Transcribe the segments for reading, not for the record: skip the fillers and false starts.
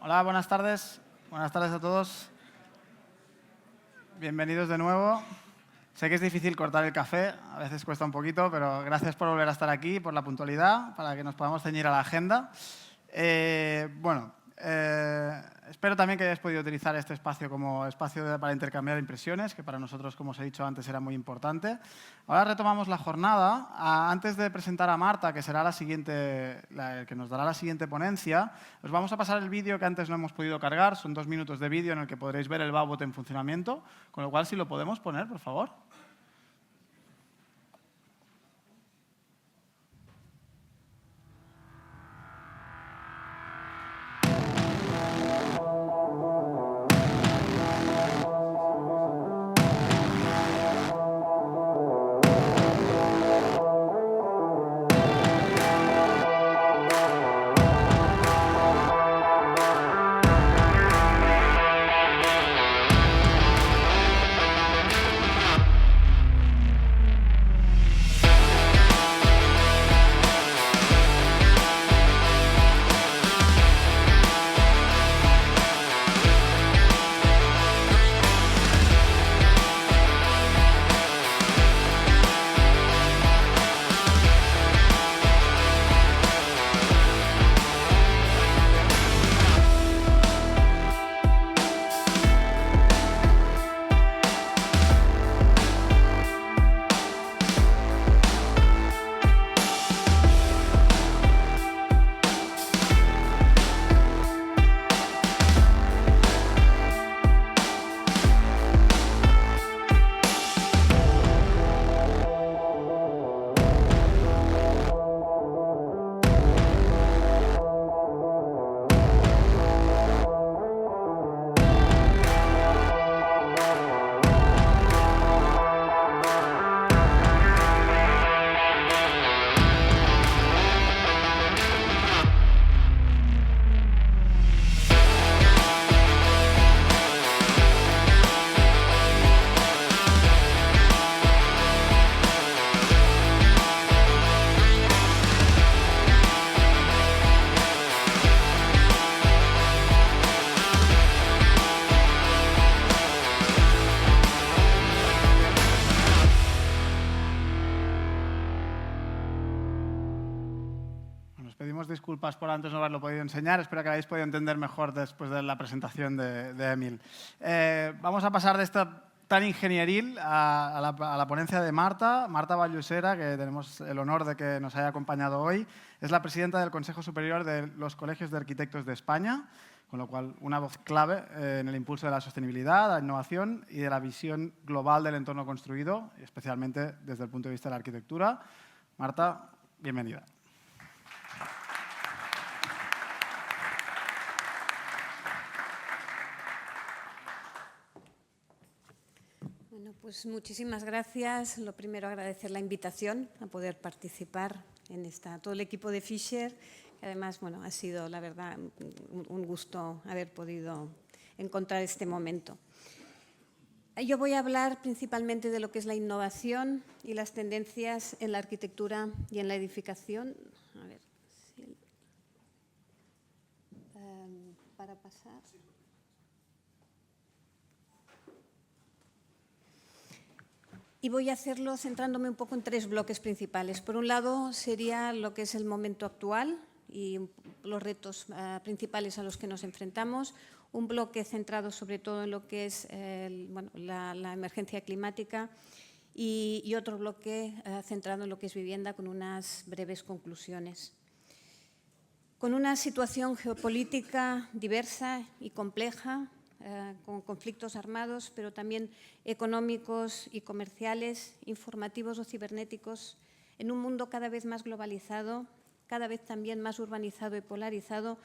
Hola, buenas tardes. Buenas tardes a todos. Bienvenidos de nuevo. Sé que es difícil cortar el café, a veces cuesta un poquito, pero gracias por volver a estar aquí, por la puntualidad, para que nos podamos ceñir a la agenda. Espero también que hayáis podido utilizar este espacio como espacio para intercambiar impresiones, que para nosotros, como os he dicho antes, era muy importante. Ahora retomamos la jornada. Antes de presentar a Marta, que será que nos dará la siguiente ponencia, os vamos a pasar el vídeo que antes no hemos podido cargar. Son 2 minutos de vídeo en el que podréis ver el Babot en funcionamiento, con lo cual, si lo podemos poner, por favor. Pedimos disculpas por antes no haberlo podido enseñar. Espero que lo hayáis podido entender mejor después de la presentación de Emil. Vamos a pasar de esta tan ingenieril a la ponencia de Marta. Marta Vall-Llosera, que tenemos el honor de que nos haya acompañado hoy. Es la presidenta del Consejo Superior de los Colegios de Arquitectos de España, con lo cual una voz clave en el impulso de la sostenibilidad, la innovación y de la visión global del entorno construido, especialmente desde el punto de vista de la arquitectura. Marta, bienvenida. Pues muchísimas gracias. Lo primero, agradecer la invitación a poder participar en todo el equipo de Fisher, que además ha sido, la verdad, un gusto haber podido encontrar este momento. Yo voy a hablar principalmente de lo que es la innovación y las tendencias en la arquitectura y en la edificación. A ver, para pasar. Y voy a hacerlo centrándome un poco en 3 bloques principales. Por un lado, sería lo que es el momento actual y los retos principales a los que nos enfrentamos. Un bloque centrado sobre todo en lo que es la emergencia climática y otro bloque centrado en lo que es vivienda, con unas breves conclusiones. Con una situación geopolítica diversa y compleja, con conflictos armados, pero también económicos y comerciales, informativos o cibernéticos, en un mundo cada vez más globalizado, cada vez también más urbanizado y polarizado,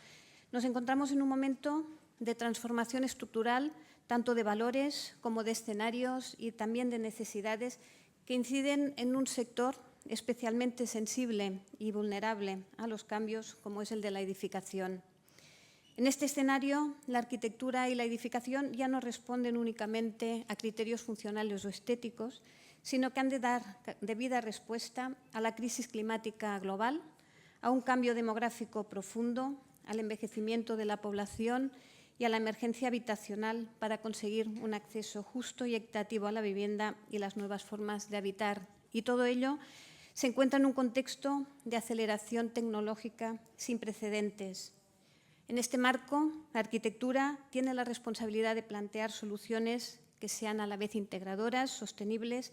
nos encontramos en un momento de transformación estructural, tanto de valores como de escenarios y también de necesidades que inciden en un sector especialmente sensible y vulnerable a los cambios, como es el de la edificación. En este escenario, la arquitectura y la edificación ya no responden únicamente a criterios funcionales o estéticos, sino que han de dar debida respuesta a la crisis climática global, a un cambio demográfico profundo, al envejecimiento de la población y a la emergencia habitacional para conseguir un acceso justo y equitativo a la vivienda y las nuevas formas de habitar. Y todo ello se encuentra en un contexto de aceleración tecnológica sin precedentes. En este marco, la arquitectura tiene la responsabilidad de plantear soluciones que sean a la vez integradoras, sostenibles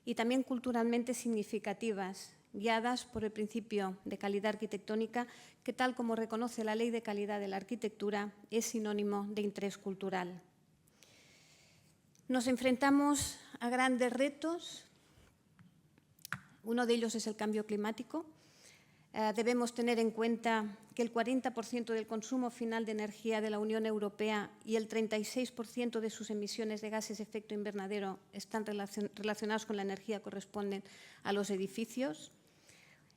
y también culturalmente significativas, guiadas por el principio de calidad arquitectónica, que, tal como reconoce la Ley de Calidad de la Arquitectura, es sinónimo de interés cultural. Nos enfrentamos a grandes retos. Uno de ellos es el cambio climático. Debemos tener en cuenta que el 40% del consumo final de energía de la Unión Europea y el 36% de sus emisiones de gases de efecto invernadero están relacionados con la energía que corresponden a los edificios,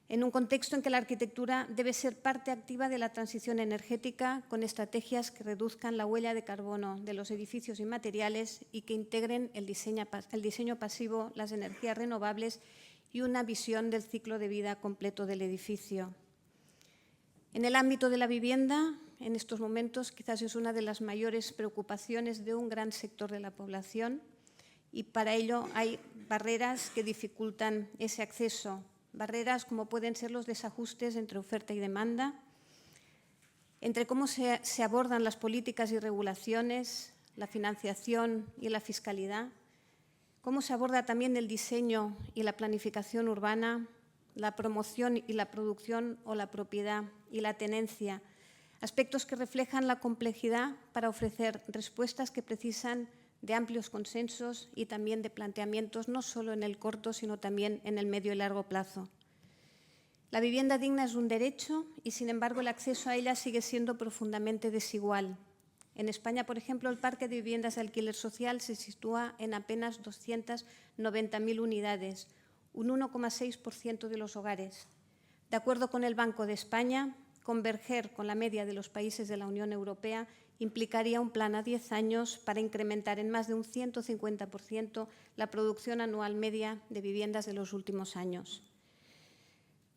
en un contexto en que la arquitectura debe ser parte activa de la transición energética con estrategias que reduzcan la huella de carbono de los edificios y materiales y que integren el diseño pasivo, las energías renovables y una visión del ciclo de vida completo del edificio. En el ámbito de la vivienda, en estos momentos quizás es una de las mayores preocupaciones de un gran sector de la población y para ello hay barreras que dificultan ese acceso, barreras como pueden ser los desajustes entre oferta y demanda, entre cómo se abordan las políticas y regulaciones, la financiación y la fiscalidad, cómo se aborda también el diseño y la planificación urbana, la promoción y la producción o la propiedad y la tenencia, aspectos que reflejan la complejidad para ofrecer respuestas que precisan de amplios consensos y también de planteamientos no solo en el corto, sino también en el medio y largo plazo. La vivienda digna es un derecho y, sin embargo, el acceso a ella sigue siendo profundamente desigual. En España, por ejemplo, el parque de viviendas de alquiler social se sitúa en apenas 290.000 unidades, un 1,6% de los hogares. De acuerdo con el Banco de España, converger con la media de los países de la Unión Europea implicaría un plan a 10 años para incrementar en más de un 150% la producción anual media de viviendas de los últimos años.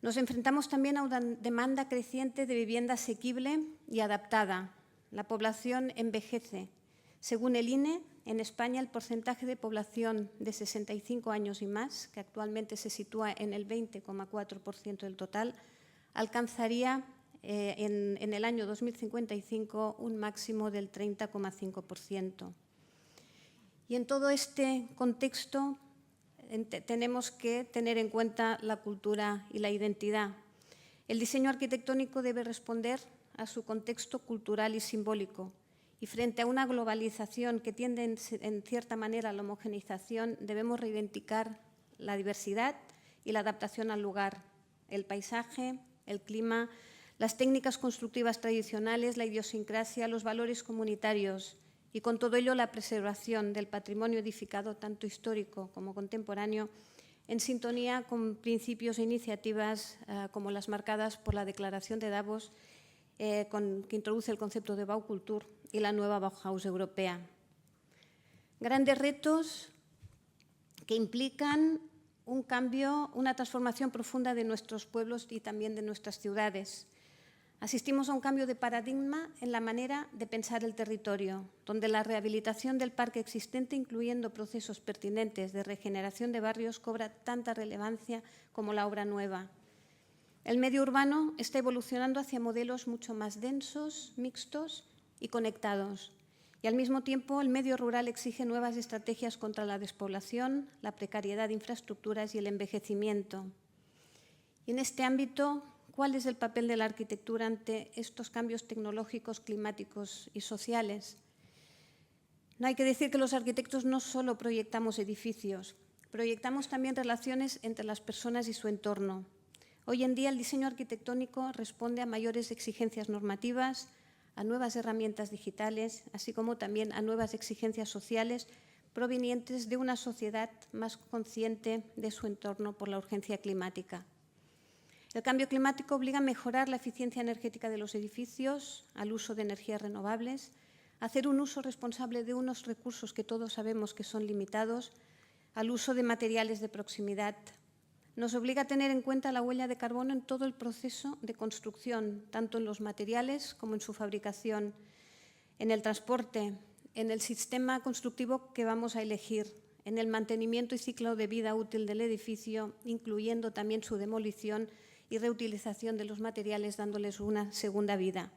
Nos enfrentamos también a una demanda creciente de vivienda asequible y adaptada. La población envejece. Según el INE, en España el porcentaje de población de 65 años y más, que actualmente se sitúa en el 20,4% del total, alcanzaría en el año 2055 un máximo del 30,5%. Y en todo este contexto tenemos que tener en cuenta la cultura y la identidad. El diseño arquitectónico debe responder a su contexto cultural y simbólico. Y frente a una globalización que tiende en cierta manera a la homogeneización, debemos reivindicar la diversidad y la adaptación al lugar, el paisaje, el clima, las técnicas constructivas tradicionales, la idiosincrasia, los valores comunitarios y, con todo ello, la preservación del patrimonio edificado, tanto histórico como contemporáneo, en sintonía con principios e iniciativas como las marcadas por la Declaración de Davos, que introduce el concepto de Baukultur y la nueva Bauhaus europea. Grandes retos que implican un cambio, una transformación profunda de nuestros pueblos y también de nuestras ciudades. Asistimos a un cambio de paradigma en la manera de pensar el territorio, donde la rehabilitación del parque existente, incluyendo procesos pertinentes de regeneración de barrios, cobra tanta relevancia como la obra nueva. El medio urbano está evolucionando hacia modelos mucho más densos, mixtos y conectados. Y al mismo tiempo, el medio rural exige nuevas estrategias contra la despoblación, la precariedad de infraestructuras y el envejecimiento. Y en este ámbito, ¿cuál es el papel de la arquitectura ante estos cambios tecnológicos, climáticos y sociales? No hay que decir que los arquitectos no solo proyectamos edificios, proyectamos también relaciones entre las personas y su entorno. Hoy en día el diseño arquitectónico responde a mayores exigencias normativas, a nuevas herramientas digitales, así como también a nuevas exigencias sociales provenientes de una sociedad más consciente de su entorno por la urgencia climática. El cambio climático obliga a mejorar la eficiencia energética de los edificios, al uso de energías renovables, a hacer un uso responsable de unos recursos que todos sabemos que son limitados, al uso de materiales de proximidad, nos obliga a tener en cuenta la huella de carbono en todo el proceso de construcción, tanto en los materiales como en su fabricación, en el transporte, en el sistema constructivo que vamos a elegir, en el mantenimiento y ciclo de vida útil del edificio, incluyendo también su demolición y reutilización de los materiales, dándoles una segunda vida.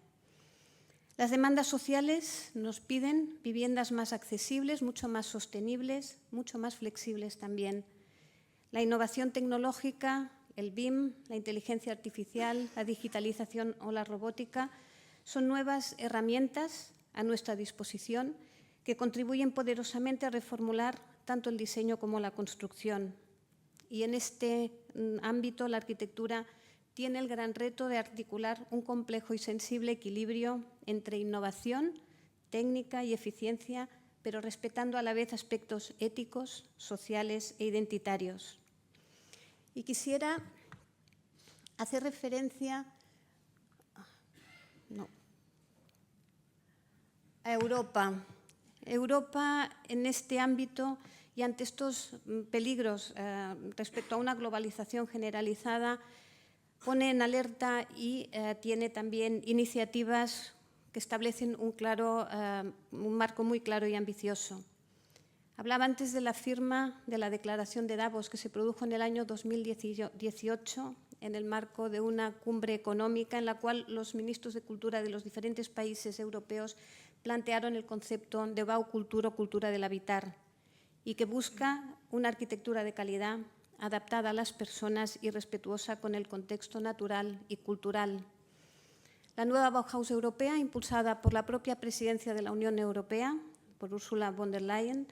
Las demandas sociales nos piden viviendas más accesibles, mucho más sostenibles, mucho más flexibles también. La innovación tecnológica, el BIM, la inteligencia artificial, la digitalización o la robótica son nuevas herramientas a nuestra disposición que contribuyen poderosamente a reformular tanto el diseño como la construcción. Y en este ámbito la arquitectura tiene el gran reto de articular un complejo y sensible equilibrio entre innovación, técnica y eficiencia, pero respetando a la vez aspectos éticos, sociales e identitarios. Y quisiera hacer referencia a Europa. Europa, en este ámbito y ante estos peligros respecto a una globalización generalizada, pone en alerta y tiene también iniciativas que establecen un marco muy claro y ambicioso. Hablaba antes de la firma de la Declaración de Davos que se produjo en el año 2018 en el marco de una cumbre económica en la cual los ministros de cultura de los diferentes países europeos plantearon el concepto de Baukultur o cultura del habitar y que busca una arquitectura de calidad adaptada a las personas y respetuosa con el contexto natural y cultural. La nueva Bauhaus europea, impulsada por la propia presidencia de la Unión Europea, por Ursula von der Leyen,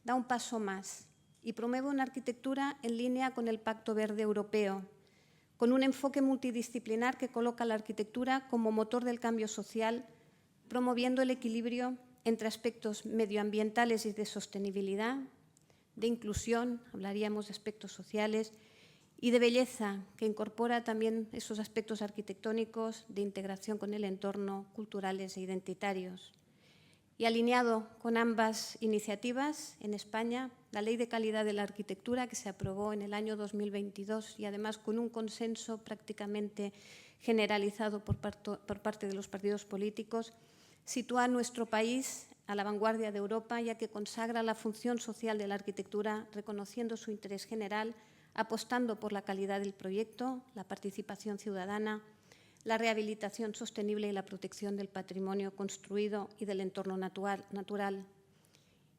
da un paso más y promueve una arquitectura en línea con el Pacto Verde Europeo, con un enfoque multidisciplinar que coloca la arquitectura como motor del cambio social, promoviendo el equilibrio entre aspectos medioambientales y de sostenibilidad, de inclusión, hablaríamos de aspectos sociales, y de belleza, que incorpora también esos aspectos arquitectónicos de integración con el entorno, culturales e identitarios. Y alineado con ambas iniciativas, en España, la Ley de Calidad de la Arquitectura, que se aprobó en el año 2022 y además con un consenso prácticamente generalizado por parte de los partidos políticos, sitúa a nuestro país a la vanguardia de Europa, ya que consagra la función social de la arquitectura, reconociendo su interés general, apostando por la calidad del proyecto, la participación ciudadana, la rehabilitación sostenible y la protección del patrimonio construido y del entorno natural.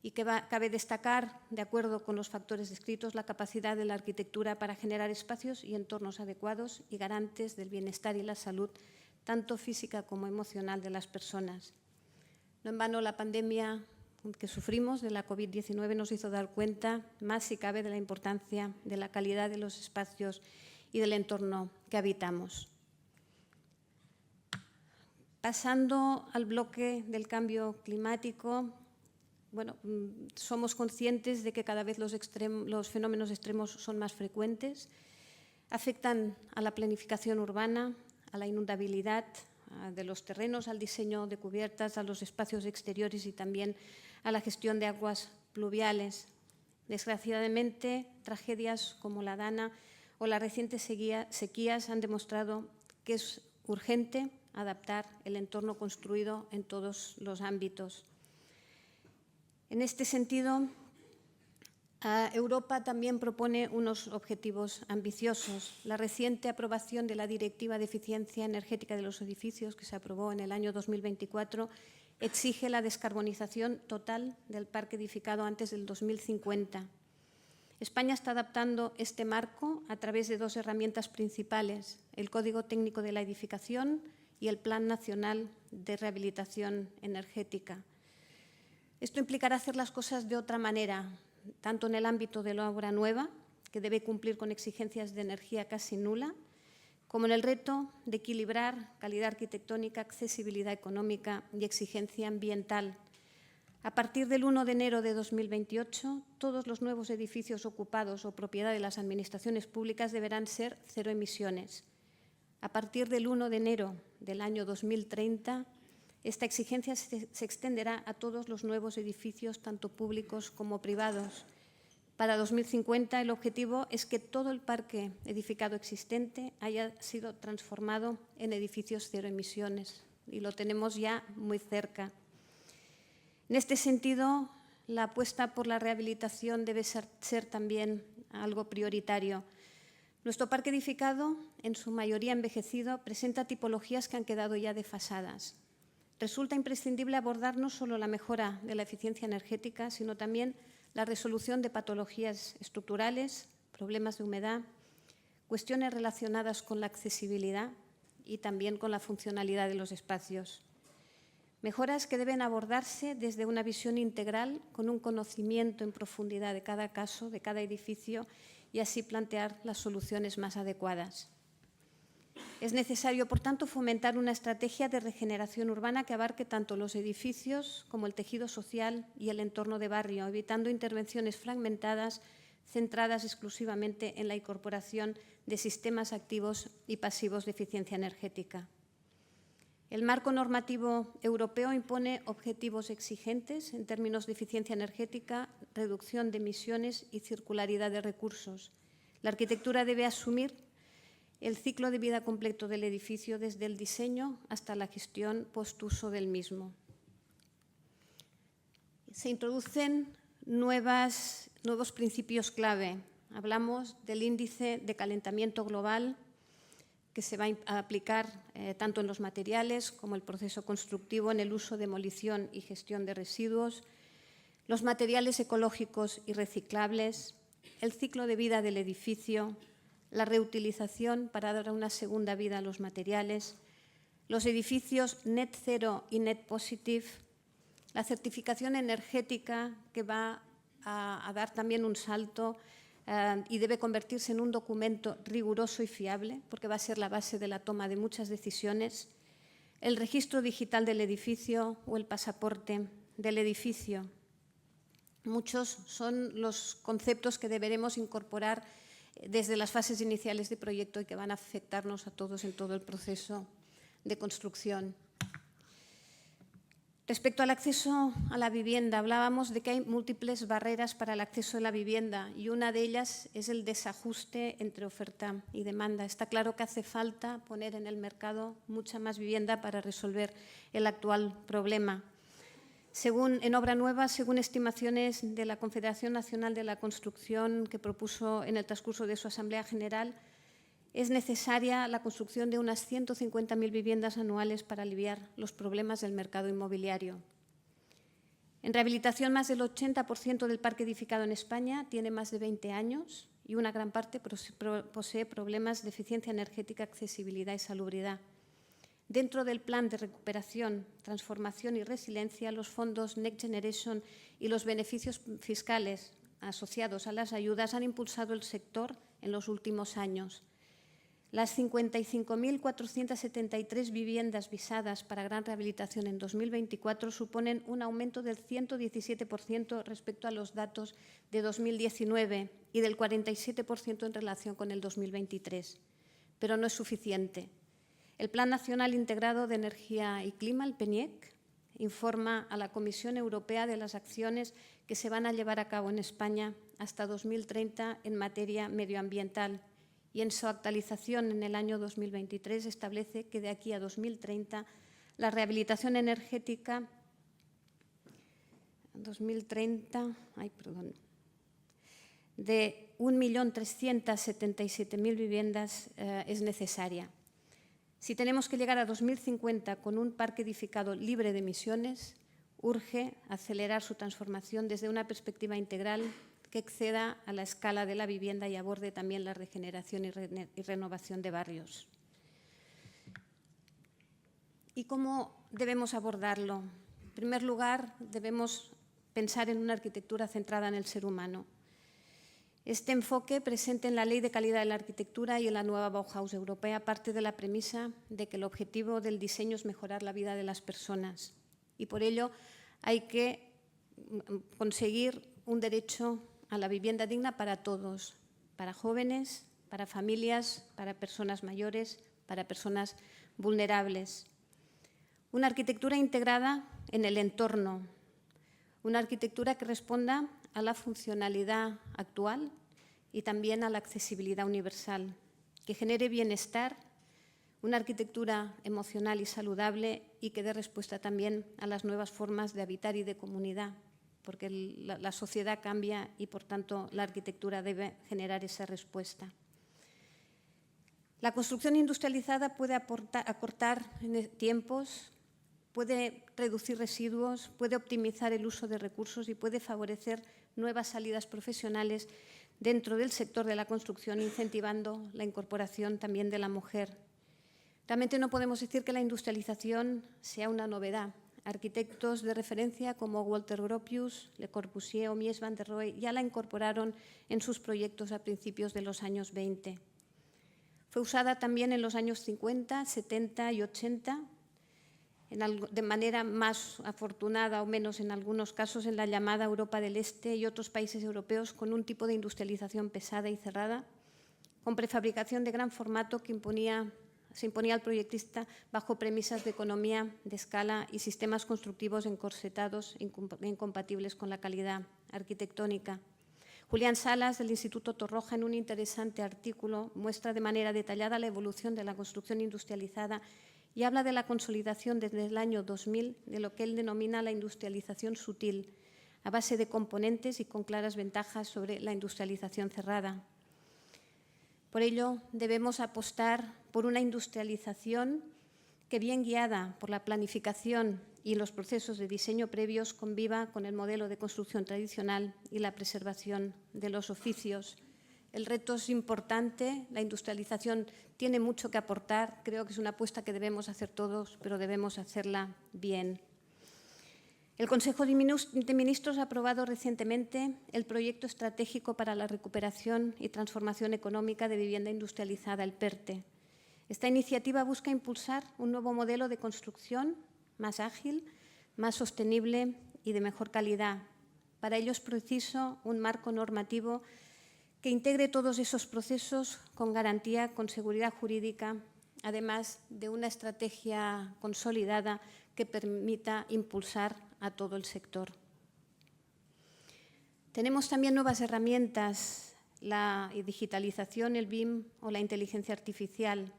Y que cabe destacar, de acuerdo con los factores descritos, la capacidad de la arquitectura para generar espacios y entornos adecuados y garantes del bienestar y la salud, tanto física como emocional, de las personas. No en vano la pandemia que sufrimos de la COVID-19 nos hizo dar cuenta, más si cabe, de la importancia de la calidad de los espacios y del entorno que habitamos. Pasando al bloque del cambio climático, bueno, somos conscientes de que cada vez los fenómenos extremos son más frecuentes, afectan a la planificación urbana, a la inundabilidad de los terrenos, al diseño de cubiertas, a los espacios exteriores y también a la gestión de aguas pluviales. Desgraciadamente, tragedias como la Dana o las recientes sequías han demostrado que es urgente adaptar el entorno construido en todos los ámbitos. En este sentido, Europa también propone unos objetivos ambiciosos. La reciente aprobación de la Directiva de Eficiencia Energética de los Edificios, que se aprobó en el año 2024, exige la descarbonización total del parque edificado antes del 2050. España está adaptando este marco a través de dos herramientas principales: el Código Técnico de la Edificación y el Plan Nacional de Rehabilitación Energética. Esto implicará hacer las cosas de otra manera, tanto en el ámbito de la obra nueva, que debe cumplir con exigencias de energía casi nula, como en el reto de equilibrar calidad arquitectónica, accesibilidad económica y exigencia ambiental. A partir del 1 de enero de 2028, todos los nuevos edificios ocupados o propiedad de las administraciones públicas deberán ser cero emisiones. A partir del 1 de enero del año 2030, esta exigencia se extenderá a todos los nuevos edificios, tanto públicos como privados. Para 2050 el objetivo es que todo el parque edificado existente haya sido transformado en edificios cero emisiones y lo tenemos ya muy cerca. En este sentido, la apuesta por la rehabilitación debe ser también algo prioritario. Nuestro parque edificado, en su mayoría envejecido, presenta tipologías que han quedado ya desfasadas. Resulta imprescindible abordar no solo la mejora de la eficiencia energética, sino también la resolución de patologías estructurales, problemas de humedad, cuestiones relacionadas con la accesibilidad y también con la funcionalidad de los espacios. Mejoras que deben abordarse desde una visión integral, con un conocimiento en profundidad de cada caso, de cada edificio, y así plantear las soluciones más adecuadas. Es necesario, por tanto, fomentar una estrategia de regeneración urbana que abarque tanto los edificios como el tejido social y el entorno de barrio, evitando intervenciones fragmentadas centradas exclusivamente en la incorporación de sistemas activos y pasivos de eficiencia energética. El marco normativo europeo impone objetivos exigentes en términos de eficiencia energética, reducción de emisiones y circularidad de recursos. La arquitectura debe asumir el ciclo de vida completo del edificio, desde el diseño hasta la gestión postuso del mismo. Se introducen nuevos principios clave. Hablamos del índice de calentamiento global, que se va a aplicar tanto en los materiales como el proceso constructivo, en el uso, demolición y gestión de residuos, los materiales ecológicos y reciclables, el ciclo de vida del edificio, la reutilización para dar una segunda vida a los materiales, los edificios net zero y net positive, la certificación energética, que va a dar también un salto y debe convertirse en un documento riguroso y fiable, porque va a ser la base de la toma de muchas decisiones, el registro digital del edificio o el pasaporte del edificio. Muchos son los conceptos que deberemos incorporar desde las fases iniciales de proyecto y que van a afectarnos a todos en todo el proceso de construcción. Respecto al acceso a la vivienda, hablábamos de que hay múltiples barreras para el acceso a la vivienda y una de ellas es el desajuste entre oferta y demanda. Está claro que hace falta poner en el mercado mucha más vivienda para resolver el actual problema. En obra nueva, según estimaciones de la Confederación Nacional de la Construcción, que propuso en el transcurso de su Asamblea General, es necesaria la construcción de unas 150.000 viviendas anuales para aliviar los problemas del mercado inmobiliario. En rehabilitación, más del 80% del parque edificado en España tiene más de 20 años y una gran parte posee problemas de eficiencia energética, accesibilidad y salubridad. Dentro del Plan de Recuperación, Transformación y Resiliencia, los fondos Next Generation y los beneficios fiscales asociados a las ayudas han impulsado el sector en los últimos años. Las 55.473 viviendas visadas para gran rehabilitación en 2024 suponen un aumento del 117% respecto a los datos de 2019 y del 47% en relación con el 2023. Pero no es suficiente. El Plan Nacional Integrado de Energía y Clima, el PNIEC, informa a la Comisión Europea de las acciones que se van a llevar a cabo en España hasta 2030 en materia medioambiental, y en su actualización en el año 2023 establece que de aquí a 2030 la rehabilitación energética de 1.377.000 viviendas es necesaria. Si tenemos que llegar a 2050 con un parque edificado libre de emisiones, urge acelerar su transformación desde una perspectiva integral que exceda a la escala de la vivienda y aborde también la regeneración y renovación de barrios. ¿Y cómo debemos abordarlo? En primer lugar, debemos pensar en una arquitectura centrada en el ser humano. Este enfoque, presente en la Ley de Calidad de la Arquitectura y en la nueva Bauhaus europea, parte de la premisa de que el objetivo del diseño es mejorar la vida de las personas. Y por ello hay que conseguir un derecho a la vivienda digna para todos, para jóvenes, para familias, para personas mayores, para personas vulnerables. Una arquitectura integrada en el entorno, una arquitectura que responda a la funcionalidad actual y también a la accesibilidad universal, que genere bienestar, una arquitectura emocional y saludable y que dé respuesta también a las nuevas formas de habitar y de comunidad, porque la sociedad cambia y, por tanto, la arquitectura debe generar esa respuesta. La construcción industrializada puede acortar tiempos, puede reducir residuos, puede optimizar el uso de recursos y puede favorecer nuevas salidas profesionales dentro del sector de la construcción, incentivando la incorporación también de la mujer. Realmente no podemos decir que la industrialización sea una novedad. Arquitectos de referencia como Walter Gropius, Le Corbusier o Mies van der Rohe ya la incorporaron en sus proyectos a principios de los años 20. Fue usada también en los años 50, 70 y 80, de manera más afortunada o menos en algunos casos en la llamada Europa del Este y otros países europeos con un tipo de industrialización pesada y cerrada, con prefabricación de gran formato que se imponía al proyectista bajo premisas de economía de escala y sistemas constructivos encorsetados incompatibles con la calidad arquitectónica. Julián Salas, del Instituto Torroja, en un interesante artículo, muestra de manera detallada la evolución de la construcción industrializada y habla de la consolidación desde el año 2000 de lo que él denomina la industrialización sutil, a base de componentes y con claras ventajas sobre la industrialización cerrada. Por ello, debemos apostar por una industrialización que, bien guiada por la planificación y los procesos de diseño previos, conviva con el modelo de construcción tradicional y la preservación de los oficios. El reto es importante, la industrialización tiene mucho que aportar, creo que es una apuesta que debemos hacer todos, pero debemos hacerla bien. El Consejo de Ministros ha aprobado recientemente el Proyecto Estratégico para la Recuperación y Transformación Económica de Vivienda Industrializada, el PERTE. Esta iniciativa busca impulsar un nuevo modelo de construcción más ágil, más sostenible y de mejor calidad. Para ello es preciso un marco normativo que integre todos esos procesos con garantía, con seguridad jurídica, además de una estrategia consolidada que permita impulsar a todo el sector. Tenemos también nuevas herramientas, la digitalización, el BIM o la inteligencia artificial.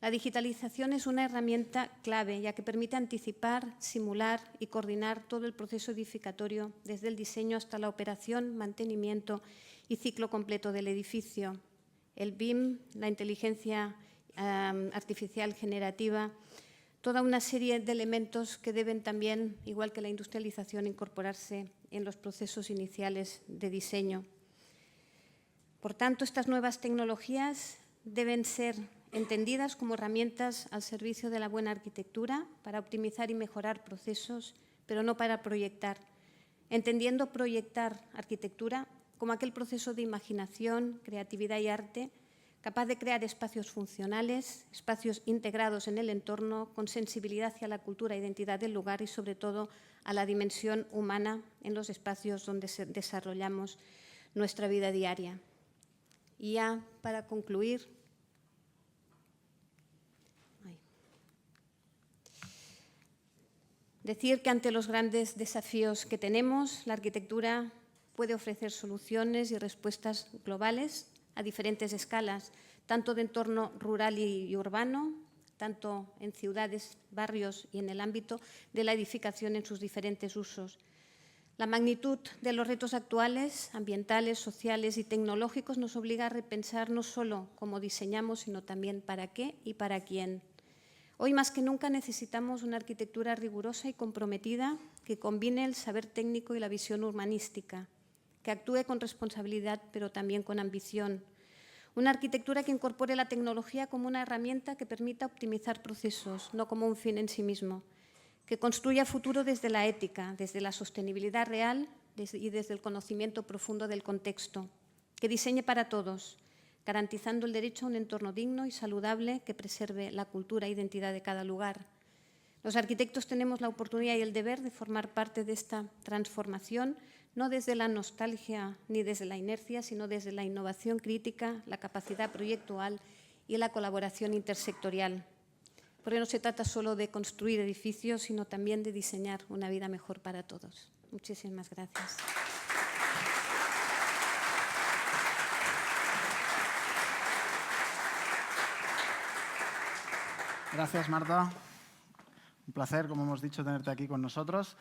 La digitalización es una herramienta clave, ya que permite anticipar, simular y coordinar todo el proceso edificatorio, desde el diseño hasta la operación, mantenimiento y ciclo completo del edificio. El BIM, la inteligencia artificial generativa, toda una serie de elementos que deben también, igual que la industrialización, incorporarse en los procesos iniciales de diseño. Por tanto, estas nuevas tecnologías deben ser entendidas como herramientas al servicio de la buena arquitectura para optimizar y mejorar procesos, pero no para proyectar, entendiendo proyectar arquitectura como aquel proceso de imaginación, creatividad y arte capaz de crear espacios funcionales, espacios integrados en el entorno, con sensibilidad hacia la cultura e identidad del lugar y, sobre todo, a la dimensión humana en los espacios donde desarrollamos nuestra vida diaria. Y ya para concluir, decir que ante los grandes desafíos que tenemos, la arquitectura puede ofrecer soluciones y respuestas globales a diferentes escalas, tanto de entorno rural y urbano, tanto en ciudades, barrios y en el ámbito de la edificación en sus diferentes usos. La magnitud de los retos actuales, ambientales, sociales y tecnológicos nos obliga a repensar no solo cómo diseñamos, sino también para qué y para quién. Hoy más que nunca necesitamos una arquitectura rigurosa y comprometida que combine el saber técnico y la visión urbanística, que actúe con responsabilidad pero también con ambición. Una arquitectura que incorpore la tecnología como una herramienta que permita optimizar procesos, no como un fin en sí mismo, que construya futuro desde la ética, desde la sostenibilidad real y desde el conocimiento profundo del contexto, que diseñe para todos, garantizando el derecho a un entorno digno y saludable que preserve la cultura e identidad de cada lugar. Los arquitectos tenemos la oportunidad y el deber de formar parte de esta transformación, no desde la nostalgia ni desde la inercia, sino desde la innovación crítica, la capacidad proyectual y la colaboración intersectorial. Porque no se trata solo de construir edificios, sino también de diseñar una vida mejor para todos. Muchísimas gracias. Gracias, Marta. Un placer, como hemos dicho, tenerte aquí con nosotros.